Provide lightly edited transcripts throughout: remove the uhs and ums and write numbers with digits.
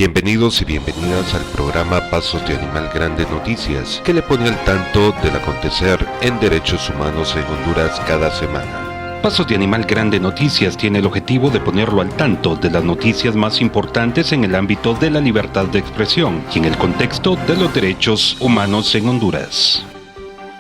Bienvenidos y bienvenidas al programa Pasos de Animal Grande Noticias, que le pone al tanto del acontecer en derechos humanos en Honduras cada semana. Pasos de Animal Grande Noticias tiene el objetivo de ponerlo al tanto de las noticias más importantes en el ámbito de la libertad de expresión y en el contexto de los derechos humanos en Honduras.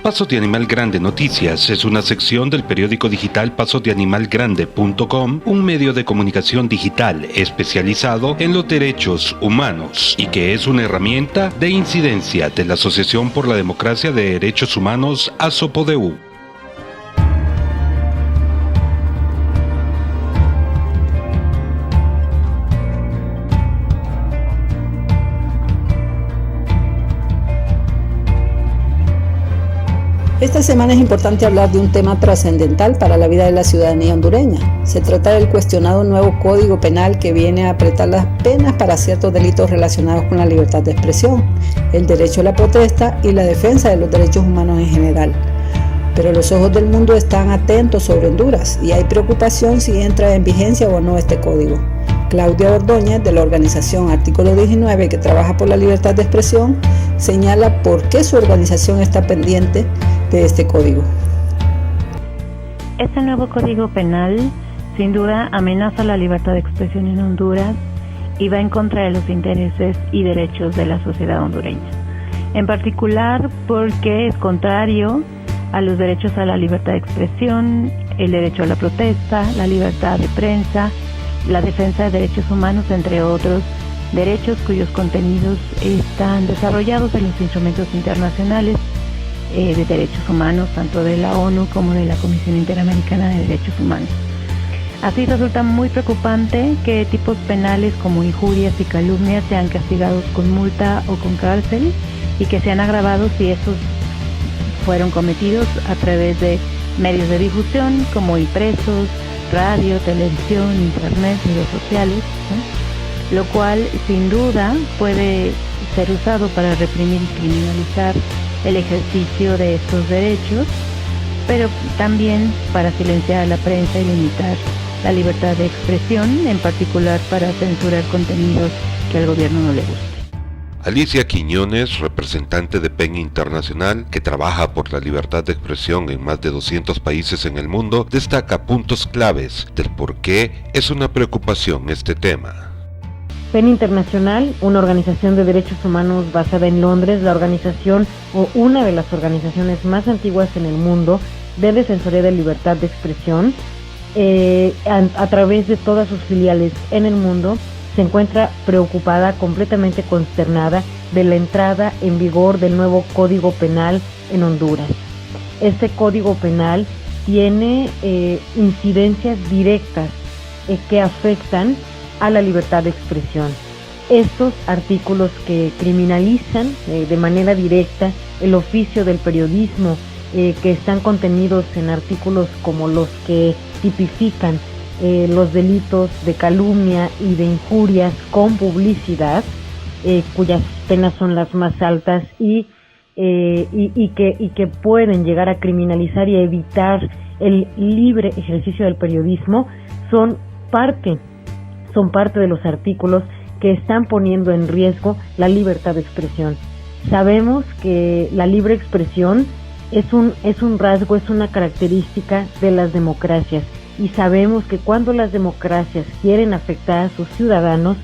Pasos de Animal Grande Noticias es una sección del periódico digital pasosdeanimalgrande.com, un medio de comunicación digital especializado en los derechos humanos y que es una herramienta de incidencia de la Asociación por la Democracia de Derechos Humanos, ASOPODEU. Esta semana es importante hablar de un tema trascendental para la vida de la ciudadanía hondureña. Se trata del cuestionado nuevo Código Penal que viene a apretar las penas para ciertos delitos relacionados con la libertad de expresión, el derecho a la protesta y la defensa de los derechos humanos en general. Pero los ojos del mundo están atentos sobre Honduras y hay preocupación si entra en vigencia o no este código. Claudia Ordóñez, de la organización Artículo 19, que trabaja por la libertad de expresión, señala por qué su organización está pendiente de este código. Este nuevo Código Penal sin duda amenaza la libertad de expresión en Honduras y va en contra de los intereses y derechos de la sociedad hondureña. En particular porque es contrario a los derechos a la libertad de expresión, el derecho a la protesta, la libertad de prensa, la defensa de derechos humanos, entre otros derechos cuyos contenidos están desarrollados en los instrumentos internacionales de derechos humanos, tanto de la ONU como de la Comisión Interamericana de Derechos Humanos. Así resulta muy preocupante que tipos penales como injurias y calumnias sean castigados con multa o con cárcel y que sean agravados si estos fueron cometidos a través de medios de difusión como impresos, radio, televisión, internet, redes sociales, ¿no? Lo cual sin duda puede ser usado para reprimir y criminalizar el ejercicio de estos derechos, pero también para silenciar a la prensa y limitar la libertad de expresión, en particular para censurar contenidos que al gobierno no le guste. Alicia Quiñones, representante de PEN Internacional, que trabaja por la libertad de expresión en más de 200 países en el mundo, destaca puntos claves del por qué es una preocupación este tema. PEN Internacional, una organización de derechos humanos basada en Londres, la organización o una de las organizaciones más antiguas en el mundo de defensoría de libertad de expresión, a través de todas sus filiales en el mundo, se encuentra preocupada, completamente consternada de la entrada en vigor del nuevo Código Penal en Honduras. Este Código Penal tiene incidencias directas que afectan a la libertad de expresión. Estos artículos que criminalizan de manera directa el oficio del periodismo, que están contenidos en artículos como los que tipifican los delitos de calumnia y de injurias con publicidad, cuyas penas son las más altas y que pueden llegar a criminalizar y evitar el libre ejercicio del periodismo, son parte de los artículos que están poniendo en riesgo la libertad de expresión. Sabemos que la libre expresión es un rasgo, es una característica de las democracias, y sabemos que cuando las democracias quieren afectar a sus ciudadanos,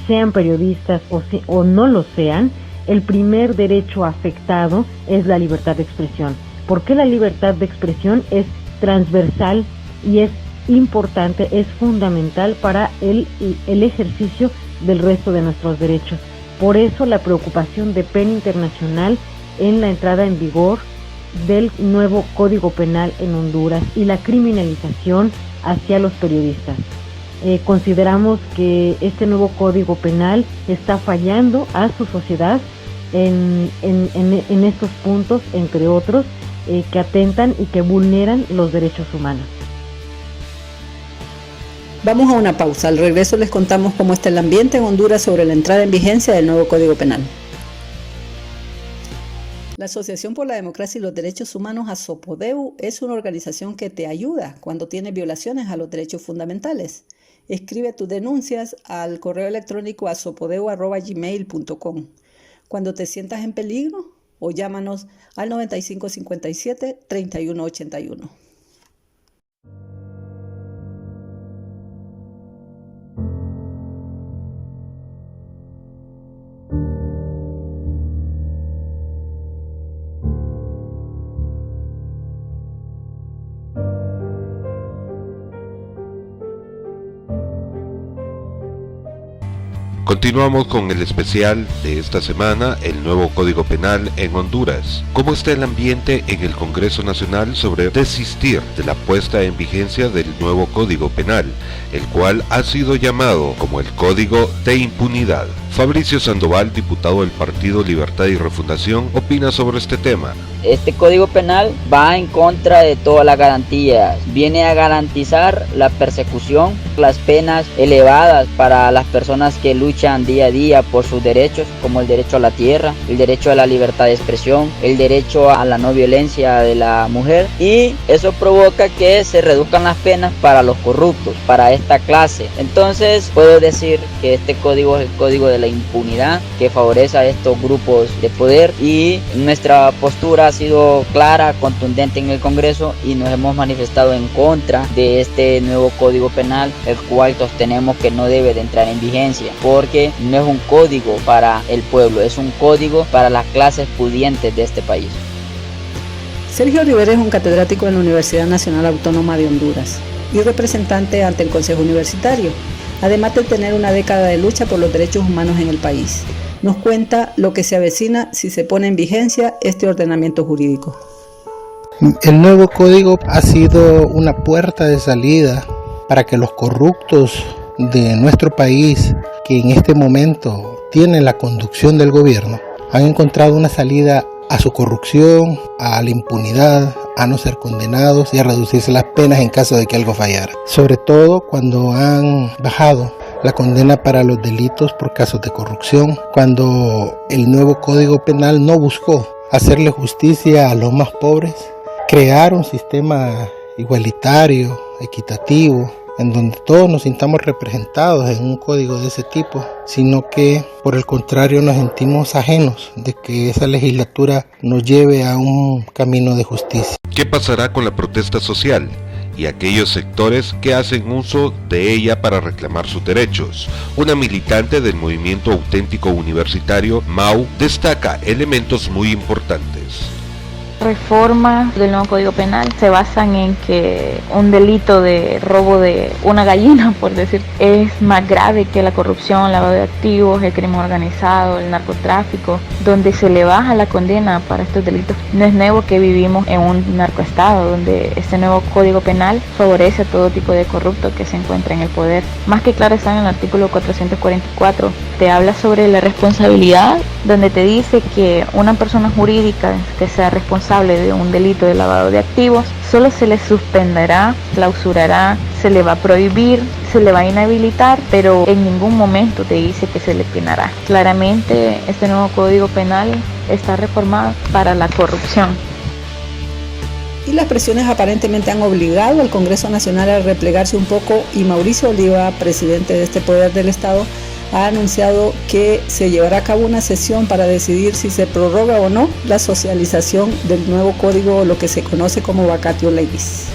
sean periodistas o no lo sean, el primer derecho afectado es la libertad de expresión. Porque la libertad de expresión es transversal y es importante, es fundamental para el ejercicio del resto de nuestros derechos. Por eso la preocupación de PEN Internacional en la entrada en vigor del nuevo Código Penal en Honduras y la criminalización hacia los periodistas. Consideramos que este nuevo Código Penal está fallando a su sociedad en estos puntos, entre otros, que atentan y que vulneran los derechos humanos. Vamos a una pausa. Al regreso les contamos cómo está el ambiente en Honduras sobre la entrada en vigencia del nuevo Código Penal. La Asociación por la Democracia y los Derechos Humanos, ASOPODEU, es una organización que te ayuda cuando tienes violaciones a los derechos fundamentales. Escribe tus denuncias al correo electrónico azopodeo@gmail.com. Cuando te sientas en peligro, o llámanos al 9557-3181. Continuamos con el especial de esta semana, el nuevo Código Penal en Honduras. ¿Cómo está el ambiente en el Congreso Nacional sobre desistir de la puesta en vigencia del nuevo Código Penal, el cual ha sido llamado como el Código de Impunidad? Fabricio Sandoval, diputado del Partido Libertad y Refundación, opina sobre este tema. Este Código Penal va en contra de todas las garantías, viene a garantizar la persecución, las penas elevadas para las personas que luchan día a día por sus derechos, como el derecho a la tierra, el derecho a la libertad de expresión, el derecho a la no violencia de la mujer, y eso provoca que se reduzcan las penas para los corruptos, para esta clase. Entonces puedo decir que este código es el código de la impunidad, que favorece a estos grupos de poder, y nuestra postura ha sido clara, contundente en el Congreso, y nos hemos manifestado en contra de este nuevo Código Penal, el cual sostenemos que no debe de entrar en vigencia, porque no es un código para el pueblo, es un código para las clases pudientes de este país. Sergio Rivera es un catedrático en la Universidad Nacional Autónoma de Honduras y representante ante el Consejo Universitario, además de tener una década de lucha por los derechos humanos en el país. Nos cuenta lo que se avecina si se pone en vigencia este ordenamiento jurídico. El nuevo código ha sido una puerta de salida para que los corruptos de nuestro país, que en este momento tienen la conducción del gobierno, han encontrado una salida a su corrupción, a la impunidad, a no ser condenados y a reducirse las penas en caso de que algo fallara. Sobre todo cuando han bajado la condena para los delitos por casos de corrupción, cuando el nuevo Código Penal no buscó hacerle justicia a los más pobres, crear un sistema igualitario, equitativo, en donde todos nos sintamos representados en un código de ese tipo, sino que por el contrario nos sentimos ajenos de que esa legislatura nos lleve a un camino de justicia. ¿Qué pasará con la protesta social y aquellos sectores que hacen uso de ella para reclamar sus derechos? Una militante del movimiento auténtico universitario, MAU, destaca elementos muy importantes. Reformas del nuevo Código Penal se basan en que un delito de robo de una gallina, por decir, es más grave que la corrupción, lavado de activos, el crimen organizado, el narcotráfico, donde se le baja la condena para estos delitos. No es nuevo que vivimos en un narcoestado, donde este nuevo Código Penal favorece a todo tipo de corrupto que se encuentra en el poder. Más que claro está en el artículo 444, te habla sobre la responsabilidad, donde te dice que una persona jurídica que sea responsable de un delito de lavado de activos, solo se le suspenderá, clausurará, se le va a prohibir, se le va a inhabilitar, pero en ningún momento te dice que se le penará. Claramente este nuevo Código Penal está reformado para la corrupción. Y las presiones aparentemente han obligado al Congreso Nacional a replegarse un poco, y Mauricio Oliva, presidente de este poder del Estado, ha anunciado que se llevará a cabo una sesión para decidir si se prorroga o no la socialización del nuevo código, lo que se conoce como vacatio legis.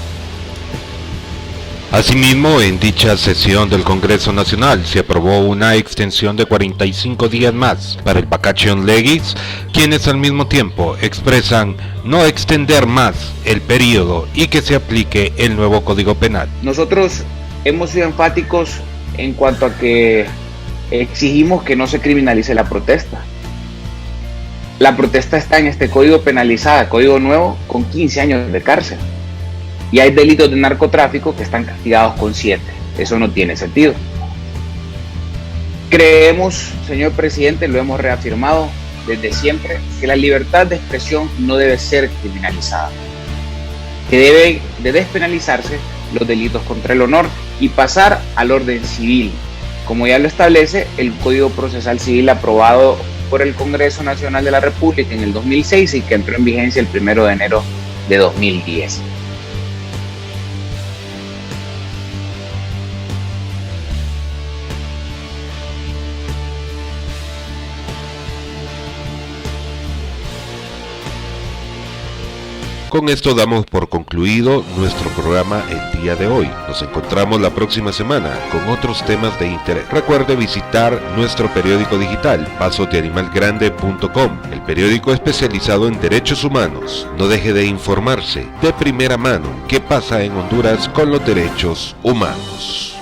Asimismo, en dicha sesión del Congreso Nacional se aprobó una extensión de 45 días más para el vacatio legis, quienes al mismo tiempo expresan no extender más el periodo y que se aplique el nuevo Código Penal. Nosotros hemos sido enfáticos en cuanto a que exigimos que no se criminalice la protesta. La protesta está en este código penalizada, código nuevo, con 15 años de cárcel. Y hay delitos de narcotráfico que están castigados con 7. Eso no tiene sentido. Creemos, señor presidente, lo hemos reafirmado desde siempre, que la libertad de expresión no debe ser criminalizada. Que debe de despenalizarse los delitos contra el honor y pasar al orden civil, como ya lo establece el Código Procesal Civil aprobado por el Congreso Nacional de la República en el 2006 y que entró en vigencia el 1 de enero de 2010. Con esto damos por concluido nuestro programa el día de hoy. Nos encontramos la próxima semana con otros temas de interés. Recuerde visitar nuestro periódico digital, pasosdeanimalgrande.com, el periódico especializado en derechos humanos. No deje de informarse de primera mano qué pasa en Honduras con los derechos humanos.